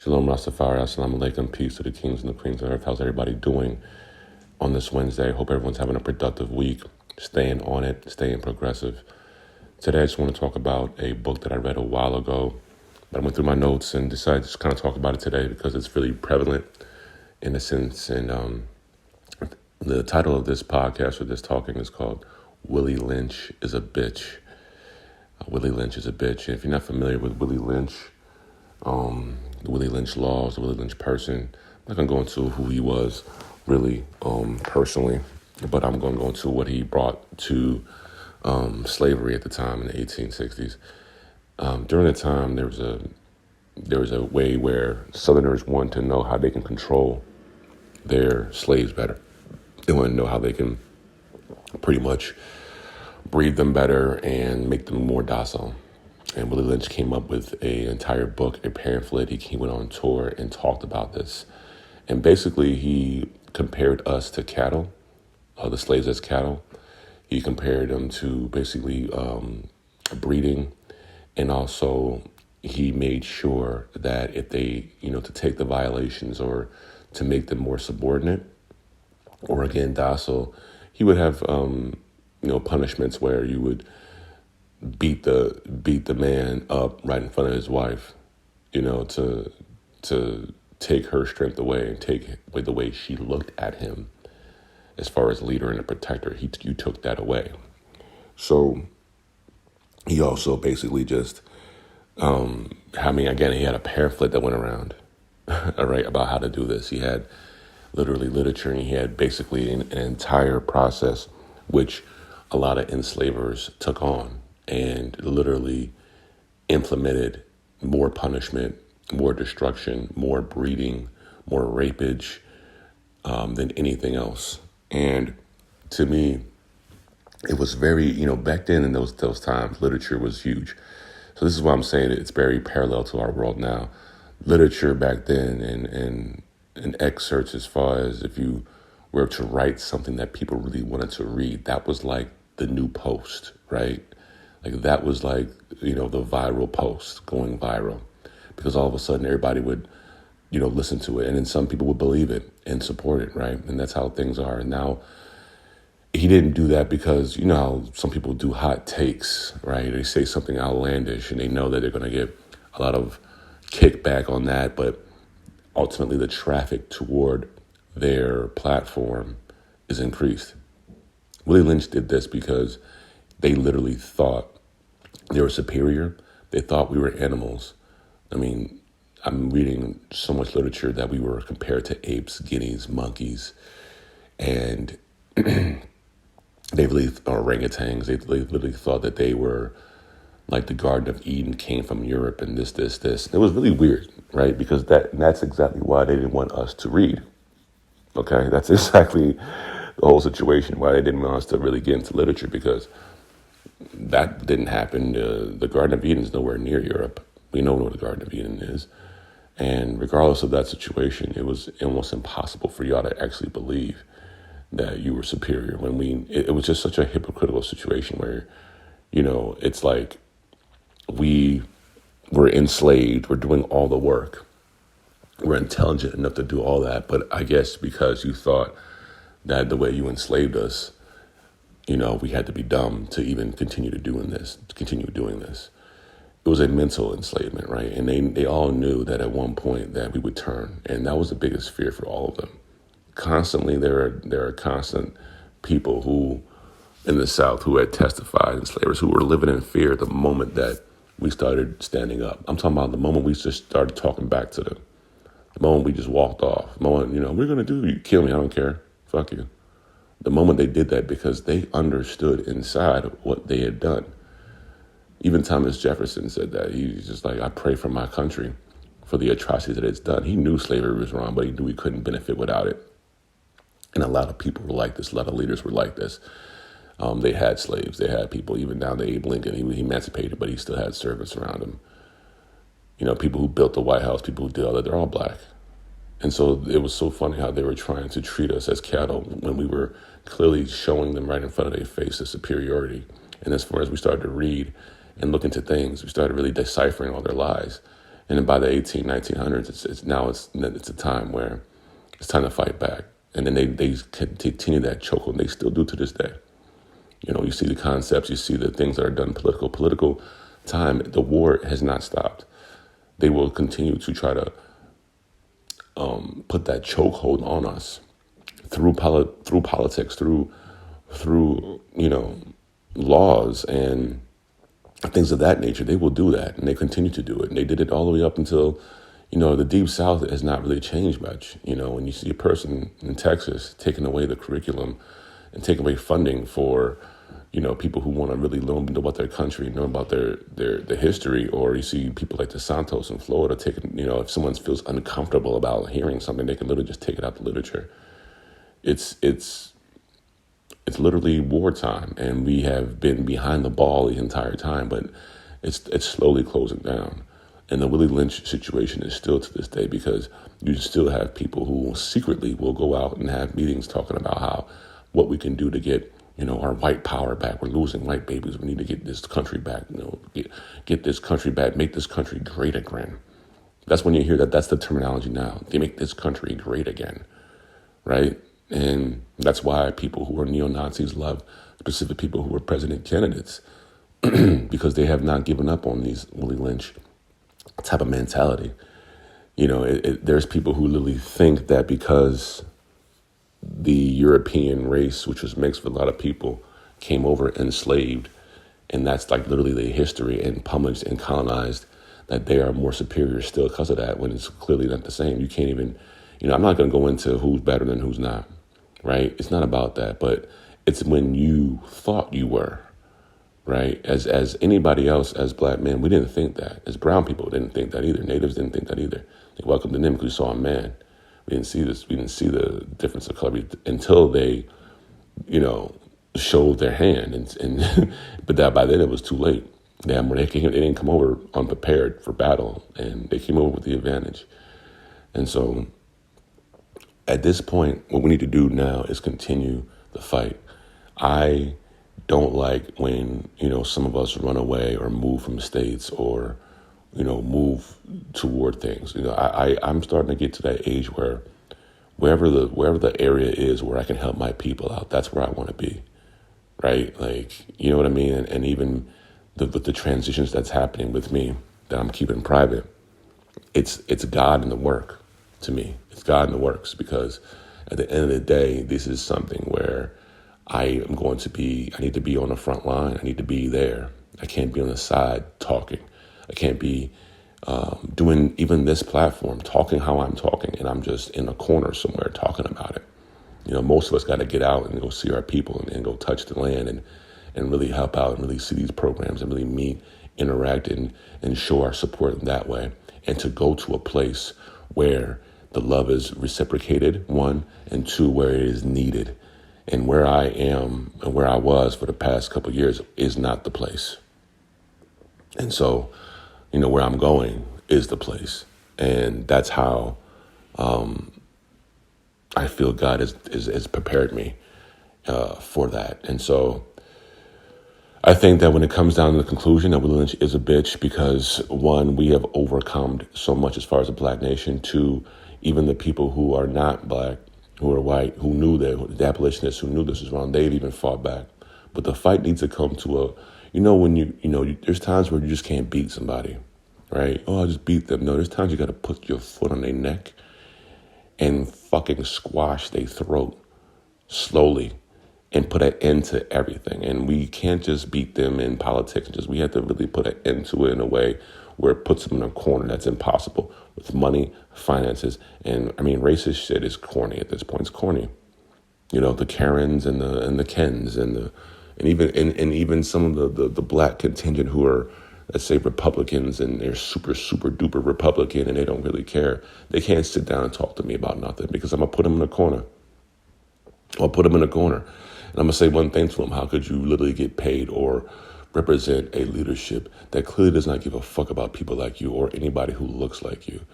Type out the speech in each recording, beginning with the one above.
Shalom Rastafari, Assalamu Alaikum, peace to the kings and the queens of earth. How's everybody doing on this Wednesday? Hope everyone's having a productive week, staying on it, staying progressive. Today I just want to talk about a book that I read a while ago, but I went through my notes and decided to just kind of talk about it today because it's really prevalent in a sense. And the title of this podcast or this talking is called Willie Lynch is a Bitch. Willie Lynch is a bitch. And if you're not familiar with Willie Lynch, the Willie Lynch laws, the Willie Lynch person, I'm not going to go into who he was really personally, but I'm going to go into what he brought to slavery at the time in the 1860s. During the time, there was a way where Southerners wanted to know how they can control their slaves better. They want to know how they can pretty much breed them better and make them more docile. And Willie Lynch came up with an entire book, a pamphlet. He went on tour and talked about this. And basically, he compared us to cattle, the slaves as cattle. He compared them to basically breeding. And also, he made sure that if they, to take the violations or to make them more subordinate or, again, docile, he would have, punishments where you would beat the man up right in front of his wife, to take her strength away and take away the way she looked at him as far as leader and a protector. You took that away. So he also basically just, he had a pamphlet that went around, all right, about how to do this. He had literally literature, and he had basically an entire process, which a lot of enslavers took on and literally implemented more punishment, more destruction, more breeding, more rapage than anything else. And to me, it was very, back then in those times, literature was huge. So this is why I'm saying it's very parallel to our world now. Literature back then and excerpts as far as if you were to write something that people really wanted to read, that was like the new post, right? Like that was like, the viral post going viral, because all of a sudden everybody would, listen to it. And then some people would believe it and support it, right? And that's how things are. And now he didn't do that because, how some people do hot takes, right? They say something outlandish and they know that they're going to get a lot of kickback on that. But ultimately the traffic toward their platform is increased. Willie Lynch did this because they literally thought they were superior. They thought we were animals. I mean, I'm reading so much literature that we were compared to apes, guineas, monkeys, and they really, orangutans, they literally thought that they were like the Garden of Eden came from Europe and this. It was really weird, right? Because that's exactly why they didn't want us to read. Okay, that's exactly the whole situation, why they didn't want us to really get into literature, because that didn't happen. The Garden of Eden is nowhere near Europe. We know what the Garden of Eden is. And regardless of that situation, it was almost impossible for y'all to actually believe that you were superior. It was just such a hypocritical situation where, it's like we were enslaved, we're doing all the work. We're intelligent enough to do all that. But I guess because you thought that the way you enslaved us, we had to be dumb to even continue doing this. It was a mental enslavement, right? And they all knew that at one point that we would turn. And that was the biggest fear for all of them. Constantly, there are constant people who in the South who had testified, enslavers who were living in fear the moment that we started standing up. I'm talking about the moment we just started talking back to them. The moment we just walked off. The moment, we're going to do, you kill me, I don't care. Fuck you. The moment they did that, because they understood inside what they had done. Even Thomas Jefferson said that. He was just like, I pray for my country for the atrocities that it's done. He knew slavery was wrong, but he knew we couldn't benefit without it. And a lot of people were like this. A lot of leaders were like this. They had slaves. They had people, even down to Abe Lincoln. He emancipated, but he still had servants around him. People who built the White House, people who did all that, they're all black. And so it was so funny how they were trying to treat us as cattle when we were clearly showing them right in front of their face the superiority. And as far as we started to read and look into things, we started really deciphering all their lies. And then by the 1900s, it's a time where it's time to fight back. And then they continue that chokehold. They still do to this day. You see the concepts, you see the things that are done political time. The war has not stopped. They will continue to try to put that chokehold on us through politics, through laws and things of that nature. They will do that, and they continue to do it. And they did it all the way up until, the Deep South has not really changed much. When you see a person in Texas taking away the curriculum and taking away funding for, people who want to really learn about their country, know about their history, or you see people like DeSantos in Florida taking, if someone feels uncomfortable about hearing something, they can literally just take it out the literature. It's literally wartime, and we have been behind the ball the entire time, but it's slowly closing down. And the Willie Lynch situation is still to this day, because you still have people who secretly will go out and have meetings talking about what we can do to get, our white power back. We're losing white babies. We need to get this country back, get this country back, make this country great again. That's when you hear that's the terminology now. They make this country great again, right? And that's why people who are neo-Nazis love specific people who are president candidates, because they have not given up on these Willie Lynch type of mentality. There's people who literally think that because the European race, which was mixed with a lot of people, came over enslaved, and that's like literally their history, and pummeled and colonized, that they are more superior still because of that, when it's clearly not the same. You can't even, I'm not going to go into who's better than who's not, right? It's not about that, but it's when you thought you were, right? As anybody else, as black men, we didn't think that. As brown people didn't think that either. Natives didn't think that either. They welcomed them because we saw a man. We didn't see this. We didn't see the difference of color until they, showed their hand. And but that by then it was too late. They didn't come over unprepared for battle, and they came over with the advantage. And so at this point, what we need to do now is continue the fight. I don't like when, some of us run away or move from states or, move toward things. I'm starting to get to that age where wherever the area is where I can help my people out, that's where I want to be, right? Like, you know what I mean? And even with the transitions that's happening with me that I'm keeping private, it's God in the work to me. It's God in the works, because at the end of the day, this is something where I need to be on the front line. I need to be there. I can't be on the side talking. I can't be doing even this platform, talking how I'm talking, and I'm just in a corner somewhere talking about it. Most of us got to get out and go see our people and go touch the land and really help out and really see these programs and really meet, interact, and show our support in that way. And to go to a place where the love is reciprocated, one, and two, where it is needed. And where I am and where I was for the past couple of years is not the place. And so, where I'm going is the place. And that's how I feel God has prepared me for that. And so I think that when it comes down to the conclusion that Willie Lynch is a bitch, because one, we have overcome so much as far as a black nation. Two, even the people who are not black, who are white, who knew that, the abolitionists who knew this was wrong, they've even fought back. But the fight needs to come to there's times where you just can't beat somebody, right? Oh, I just beat them. No, there's times you got to put your foot on their neck and fucking squash their throat slowly and put an end to everything. And we can't just beat them in politics. We have to really put an end to it in a way where it puts them in a corner that's impossible with money, finances, and racist shit is corny at this point. It's corny. The Karens and the Kens and even some of the black contingent who are, let's say, Republicans, and they're super, super duper Republican and they don't really care. They can't sit down and talk to me about nothing, because I'm going to put them in a corner. I'll put them in a corner. And I'm going to say one thing to them. How could you literally get paid or represent a leadership that clearly does not give a fuck about people like you or anybody who looks like you?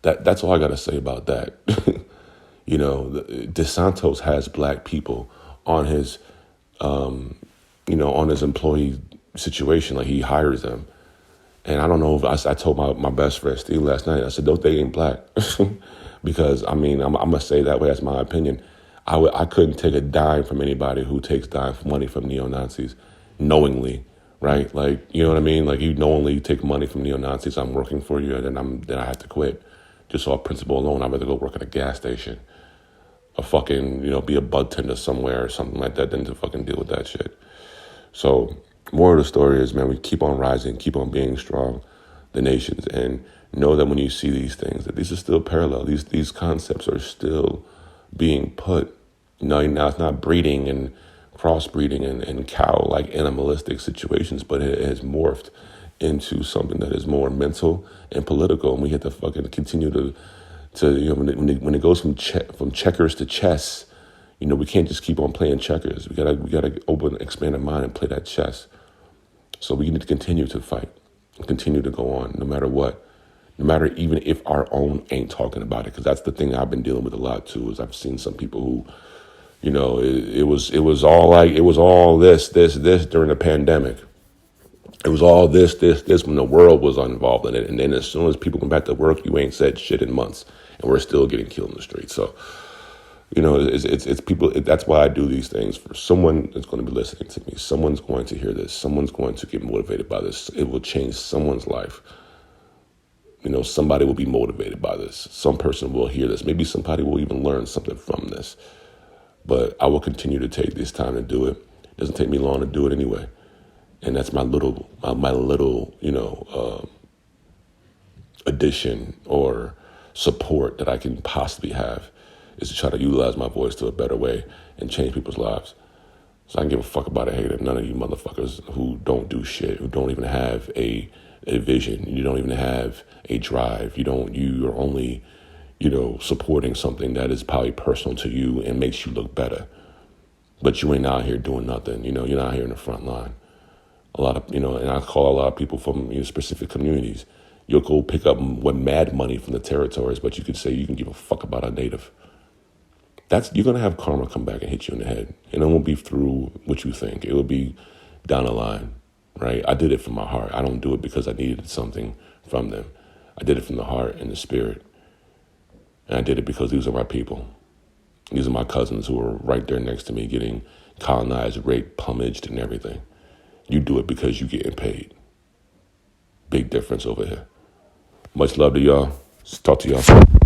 That's all I got to say about that. DeSantos has black people on his, on his employee situation. Like, he hires them. And, he even, in even some of the black And I don't know if I told my best friend Steve last night, I said, "Don't they ain't black." Because, I mean, I'm going to say that way, that's my opinion. I couldn't take a dime from anybody who takes dime money from neo-Nazis knowingly, right? Like, you know what I mean? Like, you knowingly take money from neo-Nazis, I'm working for you, and then I have to quit. Just off principle alone, I'd rather go work at a gas station or fucking, be a bud tender somewhere or something like that than to fucking deal with that shit. So, more of the story is, man, we keep on rising, keep on being strong, the nations, and know that when you see these things, that these are still parallel. These concepts are still being put. Now it's not breeding and crossbreeding and cow like animalistic situations, but it has morphed into something that is more mental and political. And we have to fucking continue to when it goes from checkers to chess. We can't just keep on playing checkers. We gotta expand our mind and play that chess. So we need to continue to fight, continue to go on, no matter what, no matter even if our own ain't talking about it. Because that's the thing I've been dealing with a lot too. Is I've seen some people who, it was all this during the pandemic. It was all this when the world was involved in it. And then as soon as people come back to work, you ain't said shit in months, and we're still getting killed in the streets. So. It's people. That's why I do these things. For someone that's going to be listening to me, someone's going to hear this. Someone's going to get motivated by this. It will change someone's life. Somebody will be motivated by this. Some person will hear this. Maybe somebody will even learn something from this. But I will continue to take this time to do it. It doesn't take me long to do it anyway. And that's my little, addition or support that I can possibly have. Is to try to utilize my voice to a better way and change people's lives. So I can give a fuck about a hater. None of you motherfuckers who don't do shit, who don't even have a vision. You don't even have a drive. You're only, supporting something that is probably personal to you and makes you look better. But you ain't out here doing nothing. You're not here in the front line. A lot of, and I call a lot of people from specific communities. You'll go pick up mad money from the territories, but you could say you can give a fuck about a native. You're going to have karma come back and hit you in the head. And it won't be through what you think. It will be down the line, right? I did it from my heart. I don't do it because I needed something from them. I did it from the heart and the spirit. And I did it because these are my people. These are my cousins who are right there next to me getting colonized, raped, plumaged, and everything. You do it because you're getting paid. Big difference over here. Much love to y'all. Talk to y'all soon.